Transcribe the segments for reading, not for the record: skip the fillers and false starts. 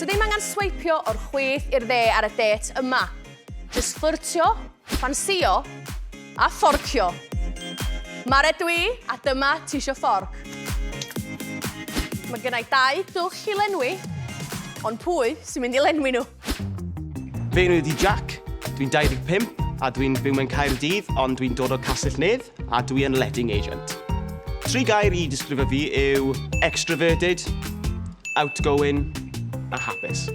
So ddim angen sweipio o'r chwith i'r dde ar y det yma. Just fflirtio, ffansio a fforcio. Mare dwi a dyma ti isio fforc. Mae gennau 2 dwll i lenwi, ond pwy sy'n mynd i lenwi nhw? Fe nhw ydi Jack, dwi'n 25 a dwi'n byw mewn Caerdydd, ond dwi'n dod o Castell Nedd a dwi'n letting agent. 3 gair i disgrifio fi yw extroverted, outgoing a hapus.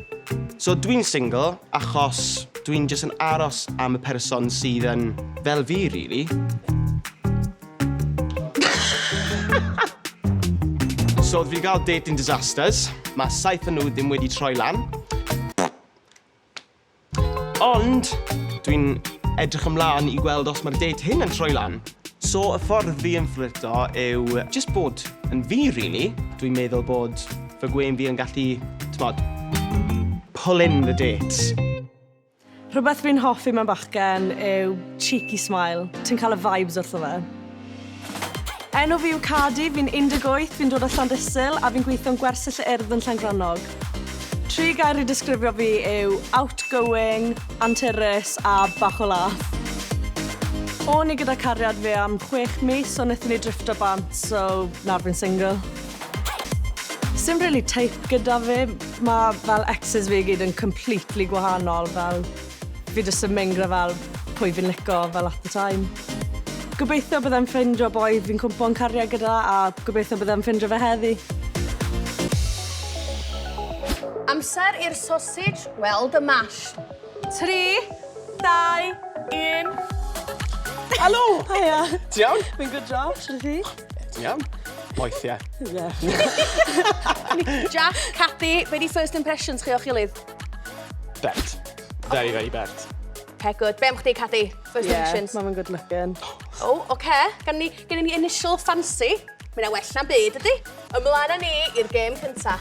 So dwi'n single achos dwi'n jyst yn aros am y person sydd yn fel fi, really. So fi gael dating disasters. Mae 7 o nhw ddim wedi troi lan. Ond dwi'n edrych ymlaen i gweld os mae'r date hyn yn troi lan. So y ffordd fi yn fflirto yw just bod yn fi, really. Dwi'n meddwl bod fy gwên fi yn gallu, t'mod, pull in the dates. Rhywbeth fi'n hoffi mewn bachgen yw cheeky smile. Ti'n cael y vibes wrtho fe. Enw fi yw Cadi, fi'n 18, fi'n dod o Llandysul a fi'n gweithio'n gwersyll urdd yn Llangrannog. 3 gair i disgrifio fi yw outgoing, anturus a bach o laff. O'n i gyda cariad fi am 6 mis, so wnaethon ni drifto bant, so nawr fi'n single. Sim really type gyda fi, mae fel exes fi gyd yn completely gwahanol, fel fi jyst yn mingra fel pwy fi'n lico fel at the time. Gobeithio byddai'n ffindio boi fi'n cwmpo'n cariad gyda a gobeithio byddai'n ffindio fe heddi. Amser i'r sausage weld y mash. 3, 2, 1. Helo! Hiya. Ti iawn? Fi'n good job, sydd fi? Ti'n iawn? Weithiau. Yeah. Jack, Cathy, be di first impressions chi o'ch gilydd? Bet. Very, very bet. Okay, good. Be am chdi, Cathy? First impressions? Mae'n good looking. O, oce. Gen ni initial fancy. Mae'n well na byd, ydi? Ymlaen â ni i'r gêm cynta.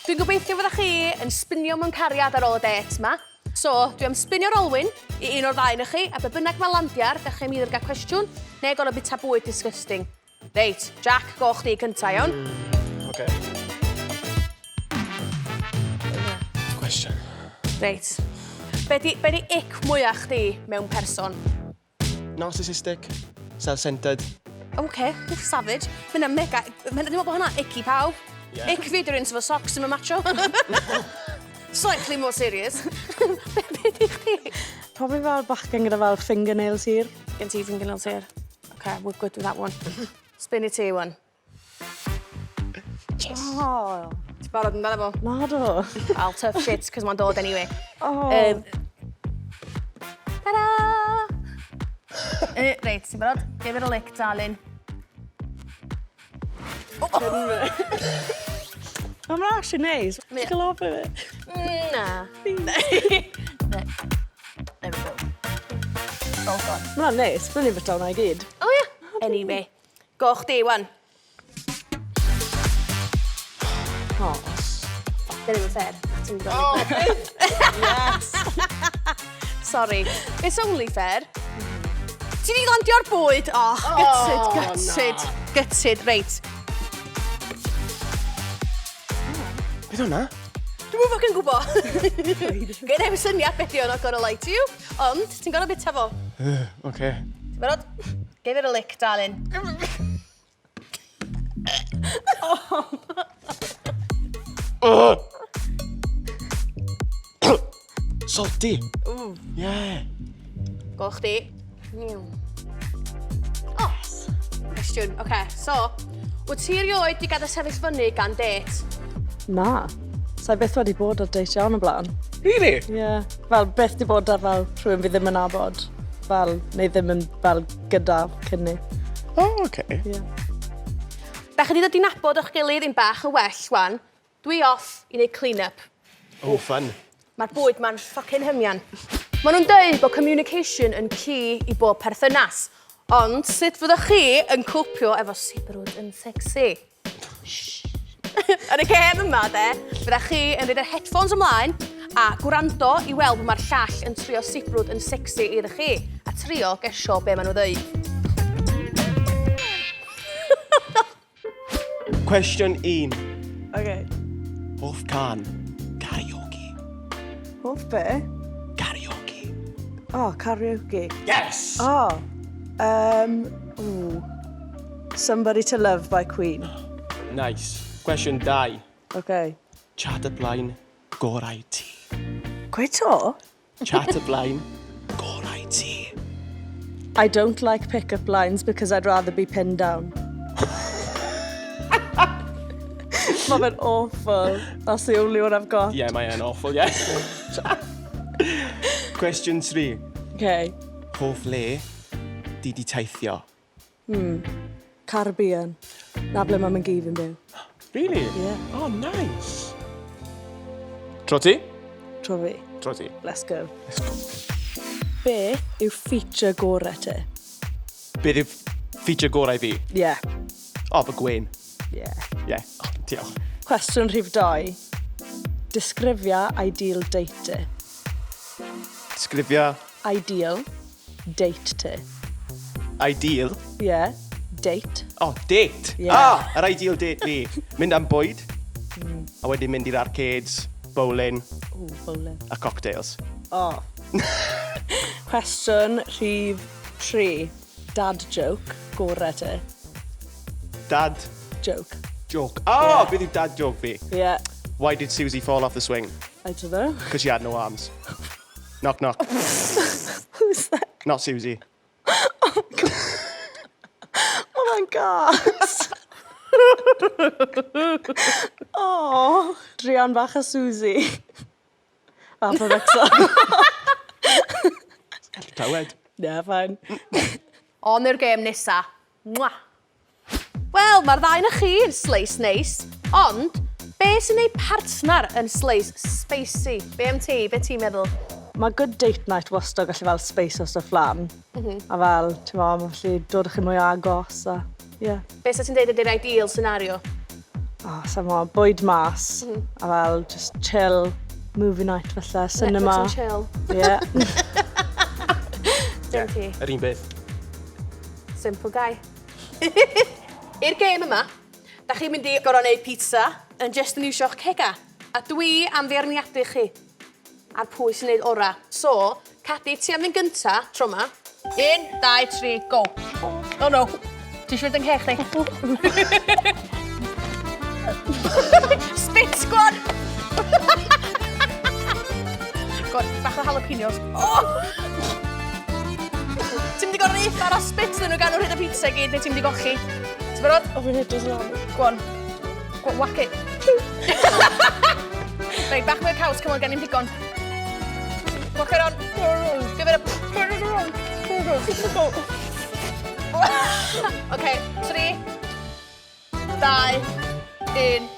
Dwi'n gobeithio fyddach chi yn spinio mewn cariad ar ôl y det yma. So, dwi am spinio'r olwyn i un o'r 2 o chi, a be bynnag mae landiar, gach chi'n either gael cwestiwn, neu gorau bita bwyd disgusting. Reit, Jack, go chdi cynta, iawn? Oce. Question. Reit. Be di ic mwyach chdi mewn person? Narcissistic, self-centered. Oce, savage. Fyna mega... Dwi'n meddwl bod hwnna icky pawb. Yeah. Ic fi dwi'n sefo socks yn y macho. Slightly more serious. Be di chdi? Probably fel bachgen gyda fel fingernails hir. Gen ti fingernails here? Okay, we're good with that one. Spin it here one. Oh, Ti'n barod yn dda fo? na do. I'll tough shit, cos mae'n dod anyway. Oh. Ta-da! Reit, ti'n barod? Give it a lick, darling. Mae'n actually neis. Ti'n cael off of it? Na. There we go. All gone. Mae'n neis. Byddwn i'n byta hwnna i gyd. Oh yeah. Anyway, go chdi, wan. Oh. Dyn ni'n fair. Yes. Sorry. It's only fair. Ti di landio'r bwyd? Oh, gutted. Reit. Beth hwnna? Dwi'n mwyn yn gwybod. Gyn efo syniad beth i o'n gonna lie to you, ond ti'n gorau bita fo. Oce. Ti'n barod? Give it a lick, darling. Salty. Yeah. Go chdi. Oh, cwestiwn. Oce, so, wyt ti erioed di gadael sefyll fyny gan det? Na. Sa'i byth wedi bod ar date iawn o blaen. Really? Yeah. Fel byth di bod ar fel rhywun fi ddim yn abod. Fel, neu ddim yn fel gyda cynni. Oh, oce. Yeah. Bech chi wedi dod i nabod o'ch gilydd yn bach yn well, wan. Dwi off i wneud clean-up. Oh, fun. Mae'r bwyd ma'n ffocin hymian. Maen nhw'n dweud bod communication yn key i bob perthynas. Ond sut fyddwch chi yn cwpio efo sibrwd yn sexy? Yn y gêm yma, fyddwch chi yn rhaid yr headphones ymlaen a gwrando i weld bod mae'r llall yn trio sibrwd yn sexy iddo chi a trio gesio be maen nhw ddweud. Cwestiwn 1. Okay. Hoff can. Karaoke. Hoff be? Karaoke. Oh, karaoke. Yes! Oh, ooh. Somebody to Love by Queen. Nice. Cwestiwn 2. Okay. Chat y blaen, gorau ti. Gweud to? Chat y blaen, gorau ti. I don't like pick-up lines because I'd rather be pinned down. Mae fe'n awful. That's the only one I've got. Yeah, mae'n awful, yeah. Cwestiwn 3. Okay. Hoff le, di teithio. Caribbean. Na ble mae Gif yn byw. Really? Yeah. Oh, nice. Tro ti? Tro fi. Tro ti. Let's go. Be yw feature gorau ti? Beth yw feature gorau fi? Yeah. O, fy Gwen. Yeah. Yeah. Oh, diolch. Cwestiwn rhif 2. Disgrifia ideal date ti. Sgrifio Ideal date ti. ideal. Yeah. Date. Oh, date. Yeah. Ah, yr ideal date fi. Mynd am bwyd. A wedyn mynd i'r arcades, bowling Ooh, bowling. a cocktails. Oh. Cwestiwn rhif 3. Dad joke gorau ti. Dad Joke. joke. Oh, beth yw dad joke fi? Yeah. Why did Susie fall off the swing? I don't know. Because she had no arms. Knock, knock. Who's that? Not Susie. Oh my gas. Oh, Drian bach a Susie. Fath o Wrexham. Tywed. Yeah, fine. On i'r gêm nesa. Mwah. Wel, mae'r ddau na chi yn sleis neis, ond be sy'n neud partner yn sleis spicy? Be am ti? Be ti'n meddwl? Mae good date night wastad gallu fel space o stuff lan. A fel, ti'n ma, mae'n gallu dod chi mwy agos. A, yeah. Be sy'n deud ydy'r ideal scenario? Oh, sa'n ma, bwyd mas. A fel, just chill, movie night falle, cinema. Netflix and chill. Yeah. Dim ti. Yr un beth. Simple guy. I'r gêm yma, da chi'n mynd i gorau wneud pizza yn just yn iwsio'ch cega. A dwi am feirniadu chi ar pwy sy'n neud ora. So, Cadi, ti am fynd gynta tro yma. 1, 2, 3, go. Oh no. Ti eisiau fynd yng nghech chi? Spit squad! God, bach o jalapenos. Oh! Ti'n mynd i gorau eitha ar o spit dyn nhw gan o'r hyn o pizza gyd, neu ti'n mynd i gochi? Ti'n barod? O, fi'n hyd oes lan. Go on. Go on, whack it. Reit, bach mwy o caws, come on, gen i'n digon. Whack it on. Give it a... OK, 3, 2, 1.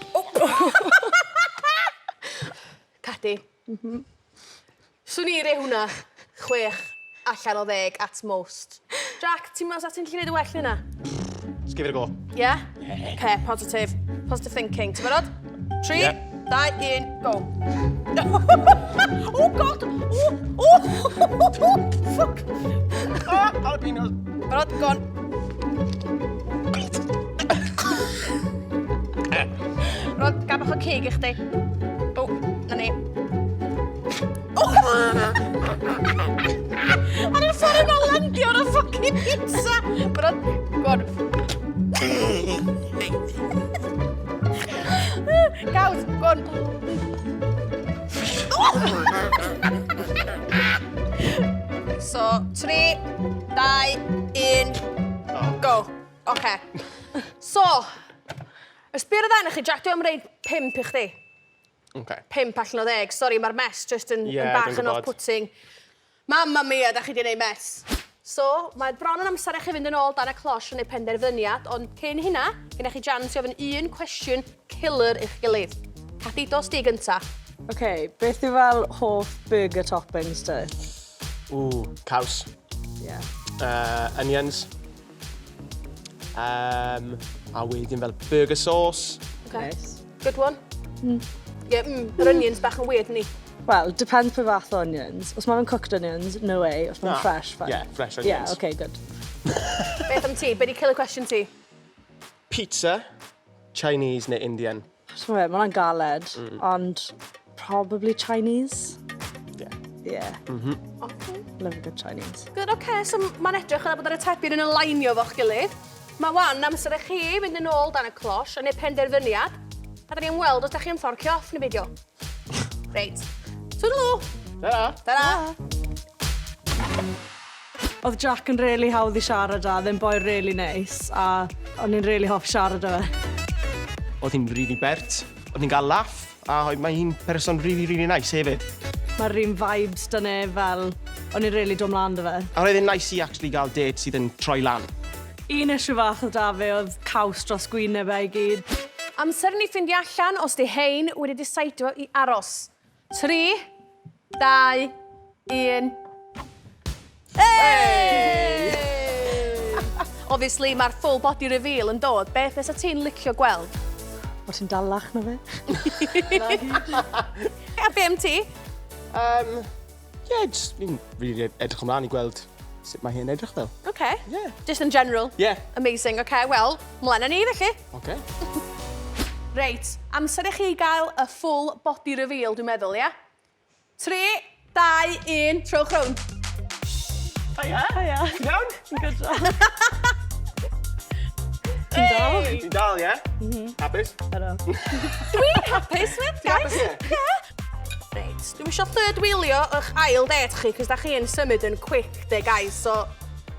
Cadi. Swn i rei hwnna 6 allan o 10 at most. Jack, ti'n meddwl sa ti'n gallu gwneud y well hynna? Let's give it a go. Yeah? OK, positive. Positive thinking. Ti'n barod? 3, Yeah. 2, 1, go. Oh, God! Oh, fuck! Ah, jalapenos. Barod, go on. Barod, gaf bach o cig i chdi. O, na ni. Ar y ffordd yma landio ar y ffocin pizza. Barod, go on. Gaws, go on. So, 3, 2, 1, go. OK. So, ysbir y ddau chi, Jack, dwi am reid 5 i chdi. Okay. 5 allan o 10. Sori, mae'r mess just yn Yeah, bach dwi'n yn gwbod. off-putting. Mamma mia, da chi di wneud mess. So, mae bron yn amser i chi fynd yn ôl dan y closh yn ei penderfyniad, ond cyn hynna, gyda chi jans i ofyn un cwestiwn killer i'ch gilydd. Cadi, dos di gynta. OK, beth yw fel hoff burger toppings ti? Ooh, caws. Yeah. Onions. A wedyn fel burger sauce. Okay. Nice. Good one. Yeah, yr onions bach yn weird, ni. Well, depends pe fath o onions. Os mae'n cooked onions, no way. Os mae'n Ah, fresh, fine. yeah, fresh onions. Yeah, OK, good. Beth am ti? Be di killer cwestiwn ti? Pizza, Chinese neu Indian. So, mae'n galed, ond Probably Chinese. Yeah. Yeah. Okay. Love a good Chinese. Good, okay, so mae'n edrych yna bod yr atebion yn alignio fo'ch gilydd. Mae wan amser i chi fynd yn ôl dan y closh a neud penderfyniad. A da ni'n weld os da chi'n fforcio off neu beidio. Reit. Toodaloo. Ta-ra! Ta-ra. Oedd Jack yn really hawdd i siarad â, ddim boi really nice, a o'n i'n really hoff siarad â fe. Oedd hi'n really bert, oedd hi'n cael laff, a mae hi'n person really nice hefyd. Mae'r un vibes dyna fel, o'n i'n really dod mlaen â fe. A roedd hi'n nice i actually gael date sydd yn troi lan. Un issue fach o da fe oedd caws dros gwyneb e i gyd. Amser ni ffindio allan os di hein wedi decidio i aros. 3, 2, 1... Hey! Obviously, mae'r full body reveal yn dod. Beth fysa ti'n licio gweld? O ti'n dalach na fe? A be am ti? Just fi'n really edrych ymlaen i gweld sut mae hi'n edrych fel. Okay. Yeah. Just in general? Yeah. Amazing, okay. Wel, mlaen â ni, felly. Okay. Reit, amser i chi gael y full body reveal, dwi'n meddwl, ia? 3, 2, 1, trowch rownd. Hiya. Hiya. Iawn? Good job. Ti'n dal? Ti'n dal, ie? Hapus? Ydw. Dwi'n hapus with, guys. hapus, ie? Yeah. Reit, dwi'n eisiau third wheelio eich ail det chi, cos da chi yn symud yn quick, de, guys. So,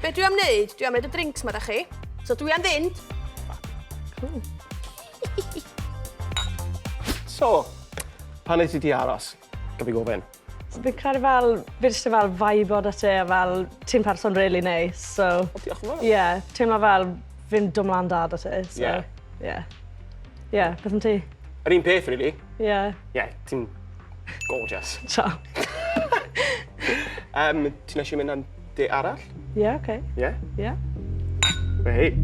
be dwi am wneud? Dwi am wneud y drinks ma da chi. So, dwi am fynd. Cool. So, pan ydych ti di aros? Gyfi gofyn. Fi'n credu fel, fi jyst fel vibe o da ti, a fel ti'n person really nice, so... Diolch yn fawr. Yeah, teimlo fel fi'n dod mlaen da da ti, so... Yeah. Yeah. Yeah, beth am ti? Yr un peth, really. Yeah. Yeah, ti'n gorgeous. Ciao. Ti'n eisiau mynd am de arall? Yeah, okay. Yeah? Yeah. Hei.